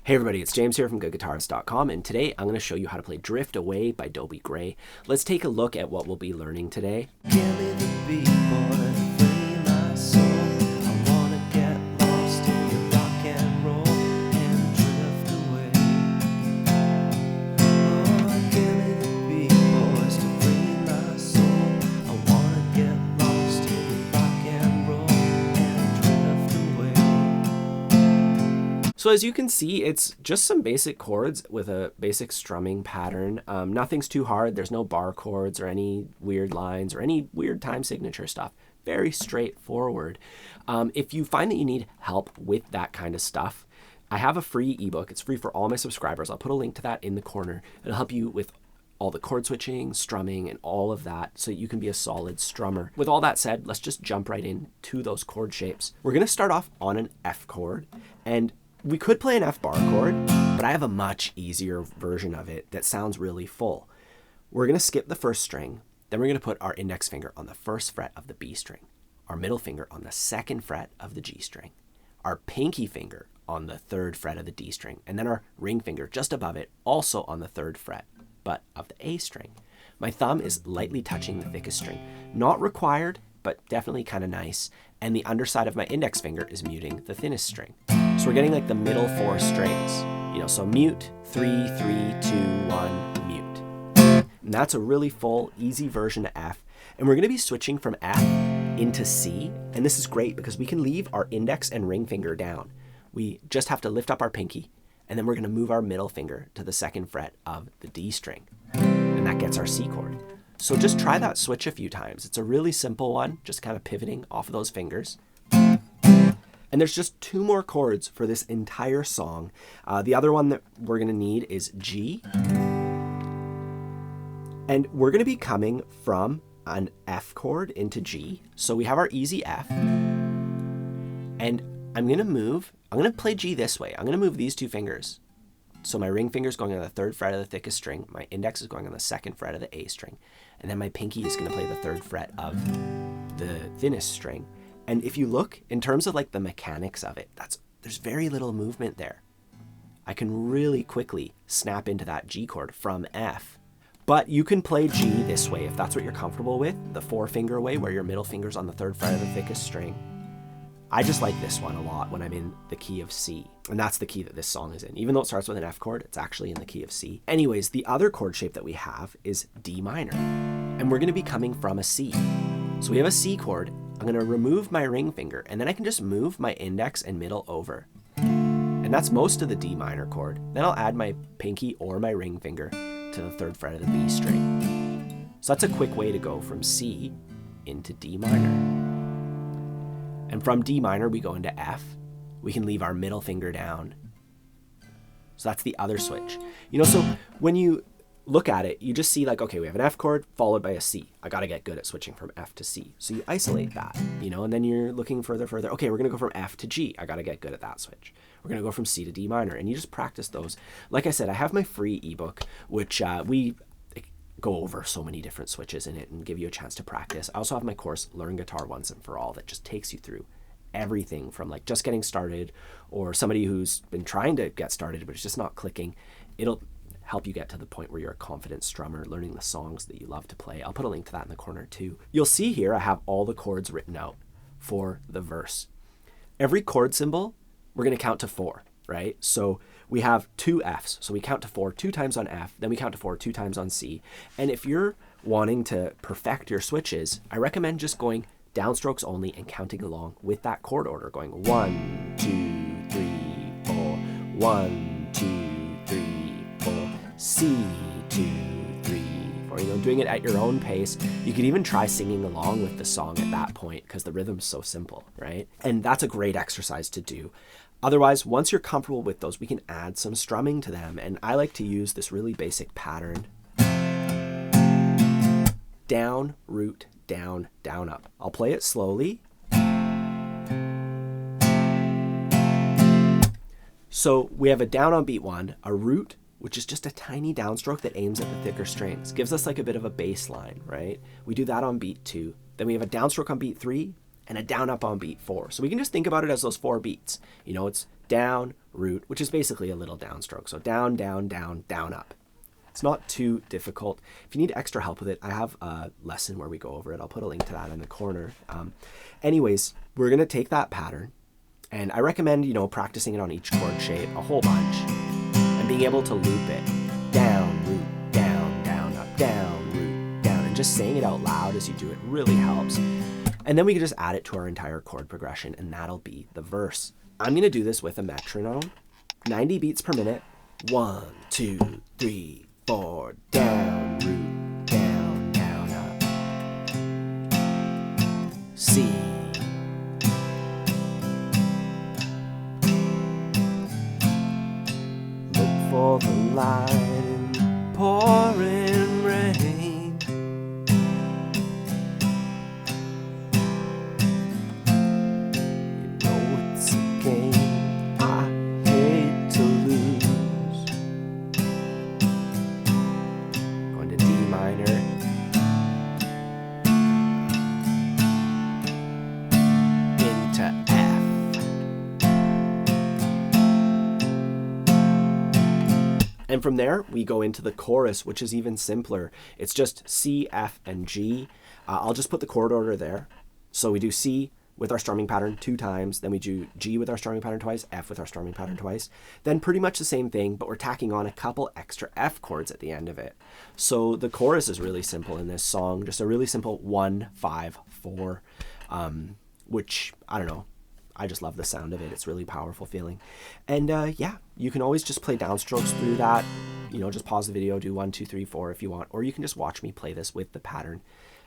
Hey everybody, it's James here from GoodGuitarist.com, and today I'm going to show you how to play Drift Away by Dobie Gray. Let's take a look at what we'll be learning today. Give me the beat, boy, free my soul. I wanna get lost in your rock and roll and drift away. Oh, give me the beat, boys, to free my soul. I wanna get lost in your rock and roll and drift away. So as you can see, it's just some basic chords with a basic strumming pattern. Nothing's too hard. There's no bar chords or any weird lines or any weird time signature stuff. Very straightforward. If you find that you need help with that kind of stuff, I have a free ebook. It's free for all my subscribers. I'll put a link to that in the corner. It'll help you with all the chord switching, strumming, and all of that so you can be a solid strummer. With all that said, let's just jump right into those chord shapes. We're going to start off on an F chord, and we could play an F bar chord, but I have a much easier version of it that sounds really full. We're going to skip the first string, then we're going to put our index finger on the first fret of the B string, our middle finger on the second fret of the G string, our pinky finger on the third fret of the D string, and then our ring finger just above it, also on the third fret, but of the A string. My thumb is lightly touching the thickest string. Not required, but definitely kind of nice. And the underside of my index finger is muting the thinnest string. So we're getting like the middle four strings, so mute, 3, 3, 2, 1, mute. And that's a really full, easy version of F. And we're gonna be switching from F into C. And this is great because we can leave our index and ring finger down. We just have to lift up our pinky, and then we're gonna move our middle finger to the second fret of the D string. And that gets our C chord. So just try that switch a few times. It's a really simple one, just kind of pivoting off of those fingers. And there's just 2 more chords for this entire song. The other one that we're gonna need is G. And we're gonna be coming from an F chord into G. So we have our easy F. And I'm gonna play G this way. I'm gonna move these 2 fingers. So my ring finger is going on the third fret of the thickest string. My index is going on the second fret of the A string. And then my pinky is going to play the third fret of the thinnest string. And if you look in terms of like the mechanics of it, there's very little movement there. I can really quickly snap into that G chord from F. But you can play G this way if that's what you're comfortable with, the 4-finger way where your middle finger's on the third fret of the thickest string. I just like this one a lot when I'm in the key of C. And that's the key that this song is in. Even though it starts with an F chord, it's actually in the key of C. Anyways, the other chord shape that we have is D minor. And we're gonna be coming from a C. So we have a C chord. I'm gonna remove my ring finger, and then I can just move my index and middle over. And that's most of the D minor chord. Then I'll add my pinky or my ring finger to the third fret of the B string. So that's a quick way to go from C into D minor. And from D minor, we go into F. We can leave our middle finger down. So that's the other switch. So when you look at it, you just see like, okay, we have an F chord followed by a C. I gotta get good at switching from F to C. So you isolate that, and then you're looking further. Okay, we're gonna go from F to G. I gotta get good at that switch. We're gonna go from C to D minor, and you just practice those. Like I said, I have my free ebook, which we go over so many different switches in it and give you a chance to practice. I also have my course, Learn Guitar Once and For All, that just takes you through everything from like just getting started or somebody who's been trying to get started but it's just not clicking. It'll help you get to the point where you're a confident strummer, learning the songs that you love to play. I'll put a link to that in the corner too. You'll see here I have all the chords written out for the verse. Every chord symbol, we're going to count to 4, right? So we have 2 Fs. So we count to 4 2 times on F, then we count to 4 2 times on C. And if you're wanting to perfect your switches, I recommend just going downstrokes only and counting along with that chord order, going 1, 2, 3, 4, 1, 2, 3, 4, C, 2, 3, 4, doing it at your own pace. You could even try singing along with the song at that point because the rhythm's so simple, right? And that's a great exercise to do. Otherwise, once you're comfortable with those, we can add some strumming to them. And I like to use this really basic pattern. Down, root, down, down, up. I'll play it slowly. So we have a down on beat 1, a root, which is just a tiny downstroke that aims at the thicker strings. Gives us like a bit of a bass line, right? We do that on beat 2. Then we have a downstroke on beat 3, and a down up on beat 4. So we can just think about it as those 4 beats. It's down, root, which is basically a little downstroke. So down, down, down, down, up. It's not too difficult. If you need extra help with it, I have a lesson where we go over it. I'll put a link to that in the corner. Anyways, we're going to take that pattern, and I recommend, you know, practicing it on each chord shape a whole bunch and being able to loop it. Down, root, down, down, up, down, root, down, and just saying it out loud as you do it really helps. And then we can just add it to our entire chord progression, and that'll be the verse. I'm going to do this with a metronome, 90 beats per minute. 1, 2, 3, 4, down, root, down, down, up. C. Look for the light in pouring rain. You know it's a game I hate to lose. Going to D minor. Into F. And from there, we go into the chorus, which is even simpler. It's just C, F, and G. I'll just put the chord order there. So we do C with our strumming pattern 2 times, then we do G with our strumming pattern twice, F with our strumming pattern twice. Then pretty much the same thing, but we're tacking on a couple extra F chords at the end of it. So the chorus is really simple in this song, just a really simple 1, 5, 4, which, I don't know, I just love the sound of it. It's really powerful feeling. And yeah, you can always just play downstrokes through that. You know, just pause the video, do 1, 2, 3, 4 if you want, or you can just watch me play this with the pattern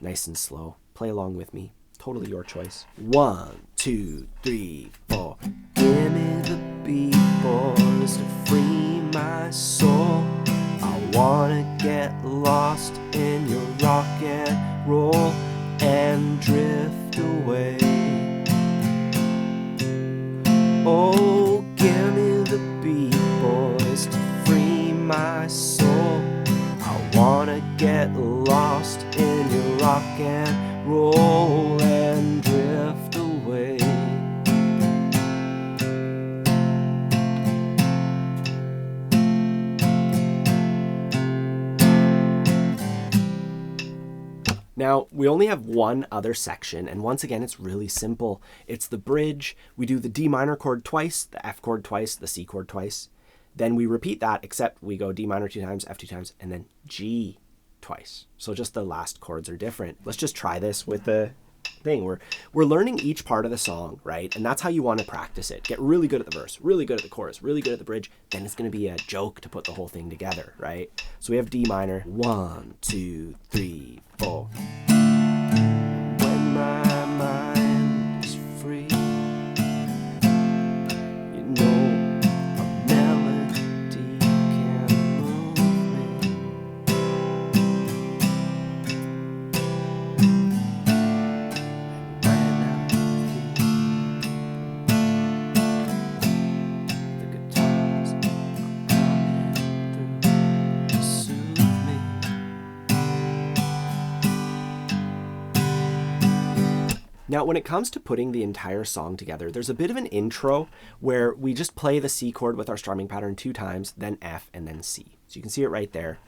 nice and slow. Play along with me. Totally your choice. 1, 2, 3, 4. Give me the beat, boys, to free my soul. I wanna get lost in your rock and roll and drift away. Oh, give me the beat, boys, to free my soul. I wanna get lost in your rock and roll and drift away. Now, we only have one other section, and once again, it's really simple. It's the bridge. We do the D minor chord twice, the F chord twice, the C chord twice. Then we repeat that, except we go D minor 2 times, F 2 times, and then G twice. So just the last chords are different. Let's just try this with the thing. We're learning each part of the song, right? And that's how you want to practice it. Get really good at the verse, really good at the chorus, really good at the bridge. Then it's going to be a joke to put the whole thing together, right? So we have D minor. 1, 2, 3, 4. When my mind is free, you know a melody can move me. And when I'm weak, the guitars are coming through to soothe me. Now, when it comes to putting the entire song together, there's a bit of an intro where we just play the C chord with our strumming pattern 2 times, then F, and then C. So you can see it right there.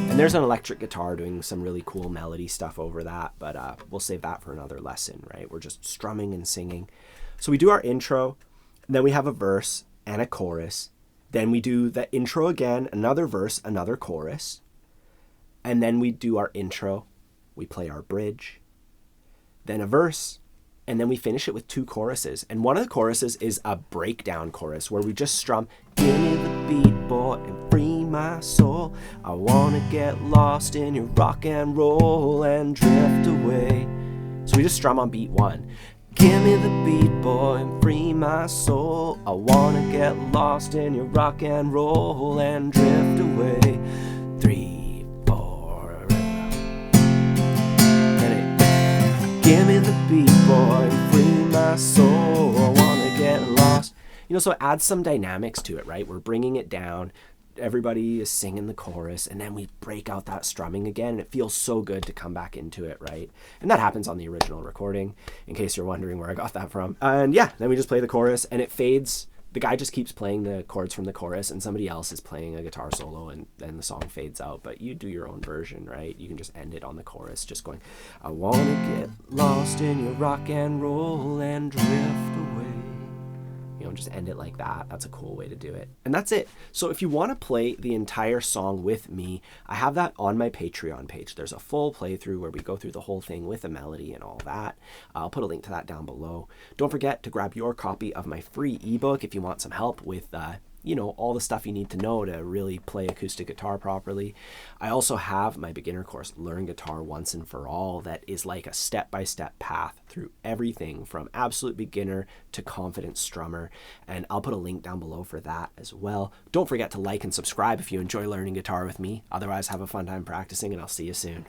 And there's an electric guitar doing some really cool melody stuff over that, but we'll save that for another lesson, right? We're just strumming and singing. So we do our intro, and then we have a verse and a chorus. Then we do the intro again, another verse, another chorus. And then we do our intro. We play our bridge. Then a verse. And then we finish it with 2 choruses. And one of the choruses is a breakdown chorus where we just strum, Give me the beat, boy, and free my soul. I wanna get lost in your rock and roll and drift away. so we just strum on beat 1. Give me the beat, boy, and free my soul. I wanna get lost in your rock and roll and drift away. 3, 4. Ready? Give me the beat, boy, and free my soul. I wanna get lost. You know, so it adds some dynamics to it, right? We're bringing it down. everybody is singing the chorus, and then we break out that strumming again, and it feels so good to come back into it, right? And that happens on the original recording, in case you're wondering where I got that from. And yeah, then we just play the chorus, and it fades. The guy just keeps playing the chords from the chorus, and somebody else is playing a guitar solo, and then the song fades out. But you do your own version, right? You can just end it on the chorus, just going, I want to get lost in your rock and roll and drift away. You know, just end it like that. That's a cool way to do it. And that's it. So if you want to play the entire song with me, I have that on my Patreon page. There's a full playthrough where we go through the whole thing with a melody and all that. I'll put a link to that down below. Don't forget to grab your copy of my free ebook if you want some help with you know, all the stuff you need to know to really play acoustic guitar properly. I also have my beginner course, Learn Guitar Once and For All, that is like a step-by-step path through everything from absolute beginner to confident strummer. And I'll put a link down below for that as well. Don't forget to like and subscribe if you enjoy learning guitar with me. Otherwise, have a fun time practicing, and I'll see you soon.